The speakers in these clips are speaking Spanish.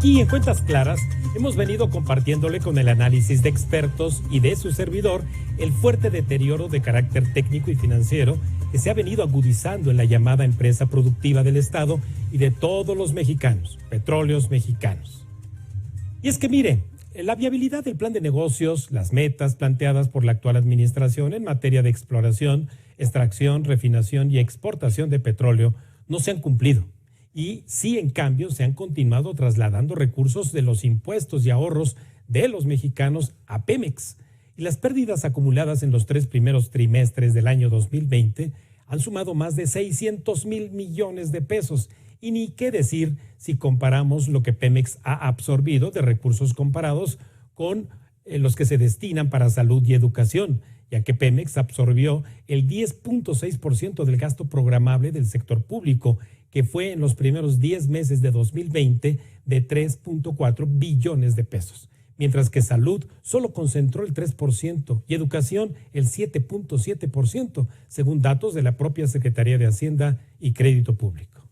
Aquí en Cuentas Claras hemos venido compartiéndole con el análisis de expertos y de su servidor el fuerte deterioro de carácter técnico y financiero que se ha venido agudizando en la llamada empresa productiva del Estado y de todos los mexicanos, Petróleos Mexicanos. Y es que mire, la viabilidad del plan de negocios, las metas planteadas por la actual administración en materia de exploración, extracción, refinación y exportación de petróleo no se han cumplido. Y sí, en cambio, se han continuado trasladando recursos de los impuestos y ahorros de los mexicanos a Pemex. Y las pérdidas acumuladas en los 3 primeros trimestres del año 2020 han sumado más de 600,000 millones de pesos. Y ni qué decir si comparamos lo que Pemex ha absorbido de recursos comparados con los que se destinan para salud y educación, ya que Pemex absorbió el 10.6% del gasto programable del sector público, que fue en los primeros 10 meses de 2020 de 3.4 billones de pesos, mientras que salud solo concentró el 3% y educación el 7.7%, según datos de la propia Secretaría de Hacienda y Crédito Público.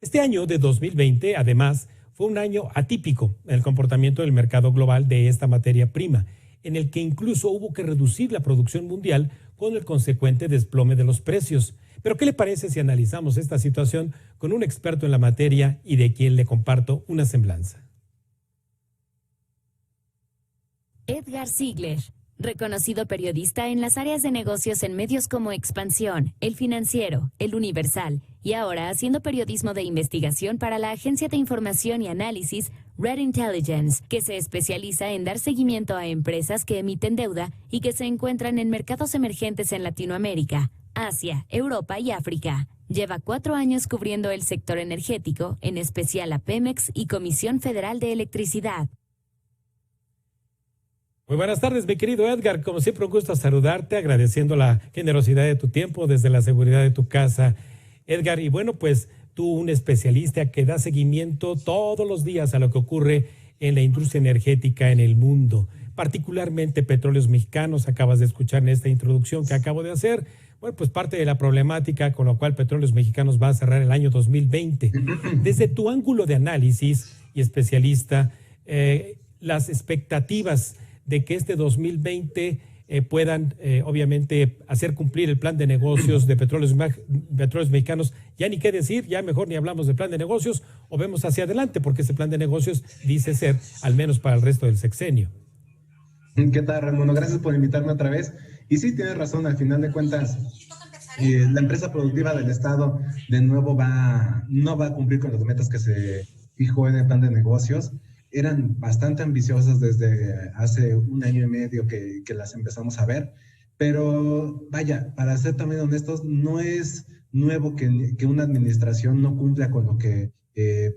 Este año de 2020, además, fue un año atípico en el comportamiento del mercado global de esta materia prima, en el que incluso hubo que reducir la producción mundial con el consecuente desplome de los precios. Pero ¿qué le parece si analizamos esta situación con un experto en la materia y de quien le comparto una semblanza? Edgar Ziegler, reconocido periodista en las áreas de negocios en medios como Expansión, El Financiero, El Universal y ahora haciendo periodismo de investigación para la agencia de información y análisis Red Intelligence, que se especializa en dar seguimiento a empresas que emiten deuda y que se encuentran en mercados emergentes en Latinoamérica, Asia, Europa y África. Lleva 4 años cubriendo el sector energético, en especial a Pemex y Comisión Federal de Electricidad. Muy buenas tardes, mi querido Edgar. Como siempre, un gusto saludarte, agradeciendo la generosidad de tu tiempo desde la seguridad de tu casa, Edgar. Y bueno, pues tú, un especialista que da seguimiento todos los días a lo que ocurre en la industria energética en el mundo, particularmente Petróleos Mexicanos. Acabas de escuchar en esta introducción que acabo de hacer, bueno, pues parte de la problemática con la cual Petróleos Mexicanos va a cerrar el año 2020. Desde tu ángulo de análisis y especialista, las expectativas de que este 2020 puedan obviamente hacer cumplir el plan de negocios de Petróleos Mexicanos, ya ni qué decir, ya mejor ni hablamos del plan de negocios o vemos hacia adelante, porque ese plan de negocios dice ser al menos para el resto del sexenio. ¿Qué tal, Ramón? Gracias por invitarme otra vez. Y sí, tienes razón, al final de cuentas, la empresa productiva del Estado de nuevo no va a cumplir con las metas que se fijó en el plan de negocios. Eran bastante ambiciosas desde hace 1 año y medio que las empezamos a ver, pero vaya, para ser también honestos, no es nuevo que una administración no cumpla con lo que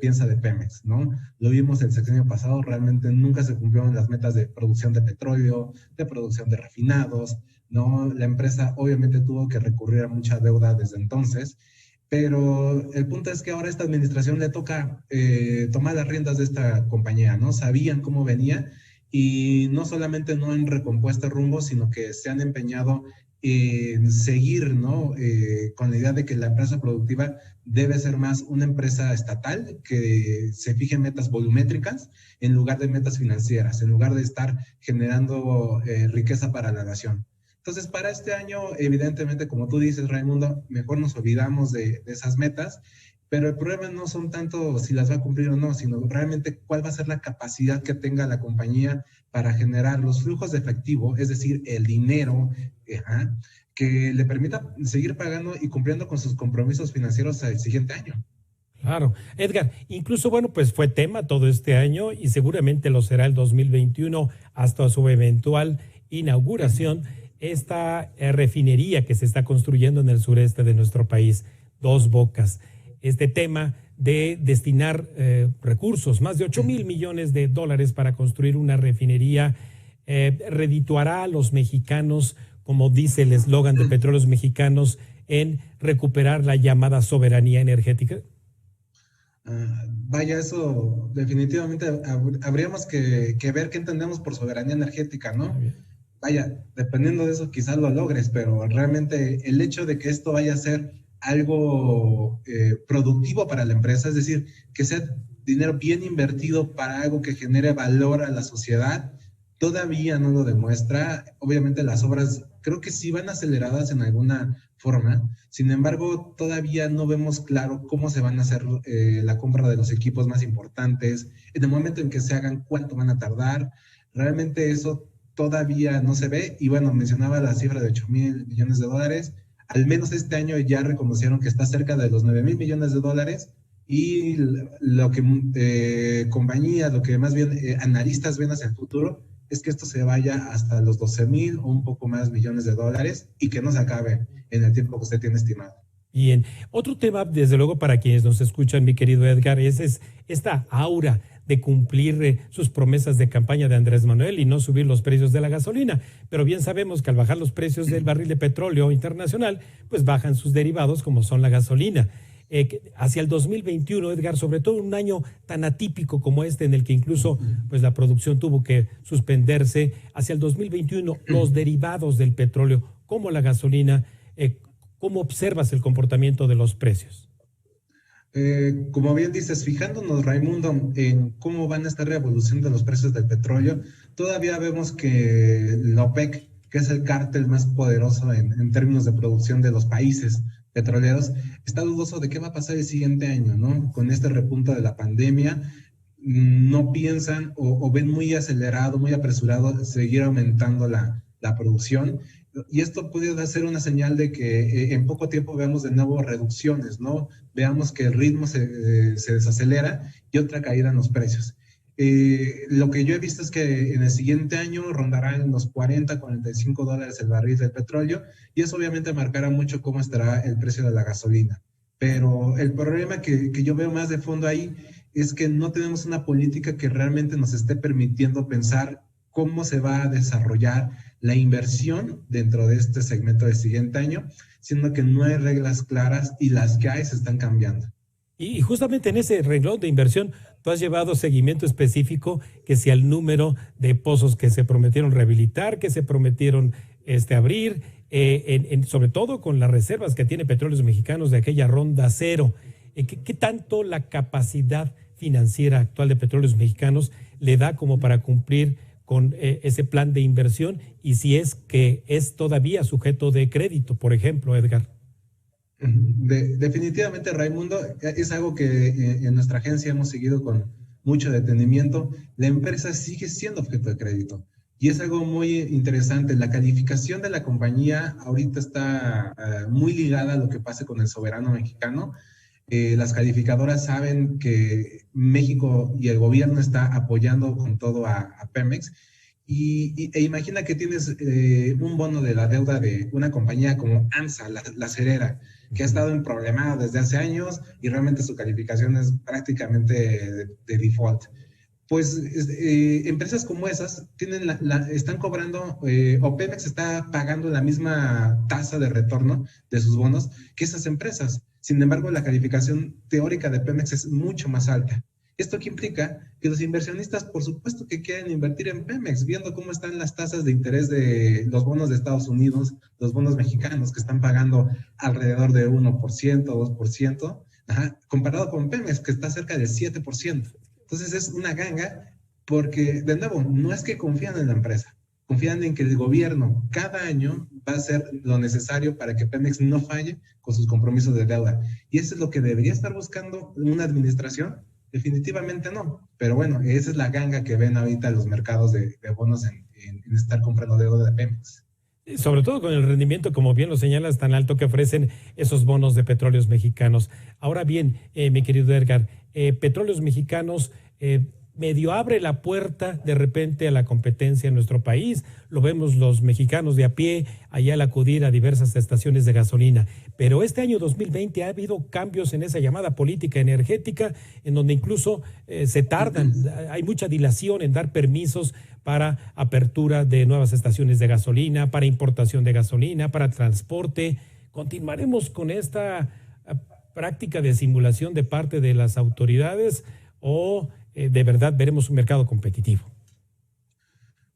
piensa de Pemex, ¿no? Lo vimos el sexenio pasado, realmente nunca se cumplieron las metas de producción de petróleo, de producción de refinados, ¿no? La empresa obviamente tuvo que recurrir a mucha deuda desde entonces, pero el punto es que ahora a esta administración le toca tomar las riendas de esta compañía, ¿no? Sabían cómo venía y no solamente no han recompuesto rumbo, sino que se han empeñado en seguir, ¿no? Con la idea de que la empresa productiva debe ser más una empresa estatal que se fije metas volumétricas en lugar de metas financieras, en lugar de estar generando riqueza para la nación. Entonces, para este año, evidentemente, como tú dices, Raimundo, mejor nos olvidamos de esas metas, pero el problema no son tanto si las va a cumplir o no, sino realmente cuál va a ser la capacidad que tenga la compañía para generar los flujos de efectivo, es decir, el dinero, que le permita seguir pagando y cumpliendo con sus compromisos financieros al siguiente año. Claro. Edgar, incluso, bueno, pues fue tema todo este año y seguramente lo será el 2021 hasta su eventual inauguración, esta refinería que se está construyendo en el sureste de nuestro país, Dos Bocas. Este tema de destinar recursos, más de 8,000 millones de dólares para construir una refinería, redituará a los mexicanos, como dice el eslogan de Petróleos Mexicanos, en recuperar la llamada soberanía energética. Vaya, eso definitivamente habríamos que ver qué entendemos por soberanía energética, ¿no? Vaya, dependiendo de eso quizás lo logres, pero realmente el hecho de que esto vaya a ser algo productivo para la empresa, es decir, que sea dinero bien invertido para algo que genere valor a la sociedad, todavía no lo demuestra. Obviamente las obras creo que sí van aceleradas en alguna forma, sin embargo todavía no vemos claro cómo se van a hacer la compra de los equipos más importantes, en el momento en que se hagan, cuánto van a tardar, realmente eso todavía no se ve. Y bueno, mencionaba la cifra de 8,000 millones de dólares, al menos este año ya reconocieron que está cerca de los 9,000 millones de dólares, y lo que compañías, lo que más bien analistas ven hacia el futuro es que esto se vaya hasta los 12,000 o un poco más millones de dólares y que no se acabe en el tiempo que usted tiene estimado. Bien, otro tema, desde luego, para quienes nos escuchan, mi querido Edgar, es esta aura de cumplir sus promesas de campaña de Andrés Manuel y no subir los precios de la gasolina. Pero bien sabemos que al bajar los precios del barril de petróleo internacional, pues bajan sus derivados como son la gasolina. Hacia el 2021, Edgar, sobre todo en un año tan atípico como este, en el que incluso pues, la producción tuvo que suspenderse, hacia el 2021, los derivados del petróleo, como la gasolina, ¿cómo observas el comportamiento de los precios? Como bien dices, fijándonos, Raimundo, en cómo van a estar evolucionando los precios del petróleo, todavía vemos que la OPEC, que es el cártel más poderoso en términos de producción de los países petroleros, está dudoso de qué va a pasar el siguiente año, ¿no? Con este repunte de la pandemia, no piensan o ven muy acelerado, muy apresurado seguir aumentando la producción. Y esto puede ser una señal de que en poco tiempo veamos de nuevo reducciones, ¿no? Veamos que el ritmo se desacelera y otra caída en los precios. Lo que yo he visto es que en el siguiente año rondará en los 40, 45 dólares el barril del petróleo, y eso obviamente marcará mucho cómo estará el precio de la gasolina. Pero el problema que yo veo más de fondo ahí es que no tenemos una política que realmente nos esté permitiendo pensar cómo se va a desarrollar la inversión dentro de este segmento del siguiente año, siendo que no hay reglas claras y las que hay se están cambiando. Y justamente en ese renglón de inversión, tú has llevado seguimiento específico, que si al número de pozos que se prometieron rehabilitar, que se prometieron abrir, sobre todo con las reservas que tiene Petróleos Mexicanos de aquella ronda cero. ¿Qué tanto la capacidad financiera actual de Petróleos Mexicanos le da como para cumplir con ese plan de inversión, y si es que es todavía sujeto de crédito, por ejemplo, Edgar? Definitivamente, Raimundo, es algo que en nuestra agencia hemos seguido con mucho detenimiento. La empresa sigue siendo objeto de crédito y es algo muy interesante. La calificación de la compañía ahorita está muy ligada a lo que pase con el soberano mexicano. Las calificadoras saben que México y el gobierno está apoyando con todo a Pemex, e imagina que tienes un bono de la deuda de una compañía como AMSA, la cerera, que ha estado en problemada desde hace años y realmente su calificación es prácticamente de default. Pues empresas como esas están cobrando, o Pemex está pagando la misma tasa de retorno de sus bonos que esas empresas. Sin embargo, la calificación teórica de Pemex es mucho más alta. ¿Esto qué implica? Que los inversionistas, por supuesto que quieren invertir en Pemex, viendo cómo están las tasas de interés de los bonos de Estados Unidos, los bonos mexicanos, que están pagando alrededor de 1%, 2%, comparado con Pemex, que está cerca del 7%. Entonces es una ganga, porque, de nuevo, no es que confían en la empresa, confían en que el gobierno cada año va a hacer lo necesario para que Pemex no falle con sus compromisos de deuda. Y eso es lo que debería estar buscando una administración. Definitivamente no. Pero bueno, esa es la ganga que ven ahorita los mercados de bonos en estar comprando deuda de Pemex. Sobre todo con el rendimiento, como bien lo señalas, tan alto que ofrecen esos bonos de Petróleos Mexicanos. Ahora bien, mi querido Edgar, Petróleos Mexicanos medio abre la puerta de repente a la competencia en nuestro país. Lo vemos los mexicanos de a pie allá al acudir a diversas estaciones de gasolina. Pero este año 2020 ha habido cambios en esa llamada política energética, en donde incluso se tardan, hay mucha dilación en dar permisos para apertura de nuevas estaciones de gasolina, para importación de gasolina, para transporte. ¿Continuaremos con esta práctica de simulación de parte de las autoridades o de verdad veremos un mercado competitivo?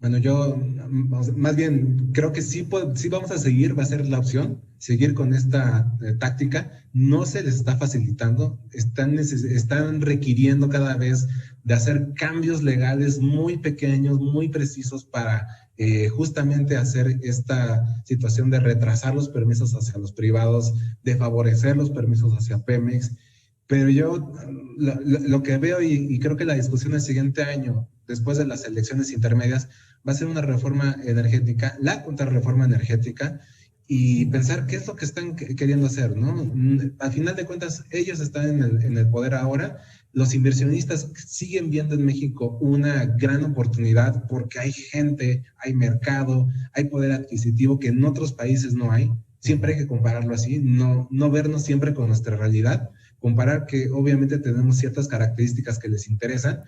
Bueno, yo más bien creo que sí vamos a seguir, va a ser la opción, seguir con esta táctica. No se les está facilitando, están requiriendo cada vez de hacer cambios legales muy pequeños, muy precisos para justamente hacer esta situación de retrasar los permisos hacia los privados, de favorecer los permisos hacia Pemex. Pero yo lo que veo y creo que la discusión el siguiente año, después de las elecciones intermedias, va a ser una reforma energética, la contrarreforma energética, y pensar qué es lo que están queriendo hacer, ¿no? Al final de cuentas, ellos están en el poder ahora. Los inversionistas siguen viendo en México una gran oportunidad porque hay gente, hay mercado, hay poder adquisitivo que en otros países no hay. Siempre hay que compararlo así, no vernos siempre con nuestra realidad, comparar que obviamente tenemos ciertas características que les interesan,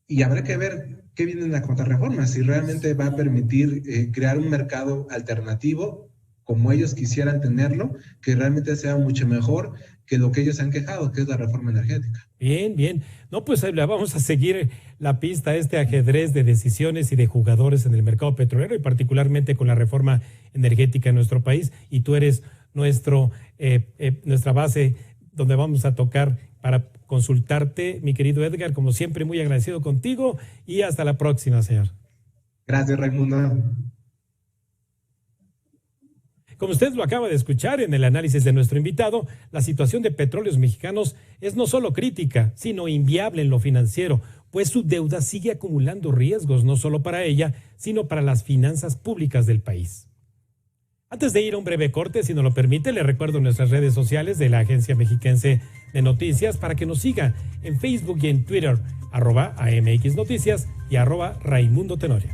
y habrá que ver qué viene en la contrarreforma, si realmente va a permitir crear un mercado alternativo como ellos quisieran tenerlo, que realmente sea mucho mejor que lo que ellos han quejado, que es la reforma energética. Bien, bien. No, pues le vamos a seguir la pista a este ajedrez de decisiones y de jugadores en el mercado petrolero y particularmente con la reforma energética en nuestro país. Y tú eres nuestra base donde vamos a tocar para consultarte, mi querido Edgar. Como siempre, muy agradecido contigo y hasta la próxima, señor. Gracias, Raimundo. Como usted lo acaba de escuchar en el análisis de nuestro invitado, la situación de Petróleos Mexicanos es no solo crítica, sino inviable en lo financiero, pues su deuda sigue acumulando riesgos no solo para ella, sino para las finanzas públicas del país. Antes de ir a un breve corte, si nos lo permite, le recuerdo nuestras redes sociales de la Agencia Mexiquense de Noticias para que nos siga en Facebook y en Twitter, @AMX Noticias y @Raimundo Tenorio.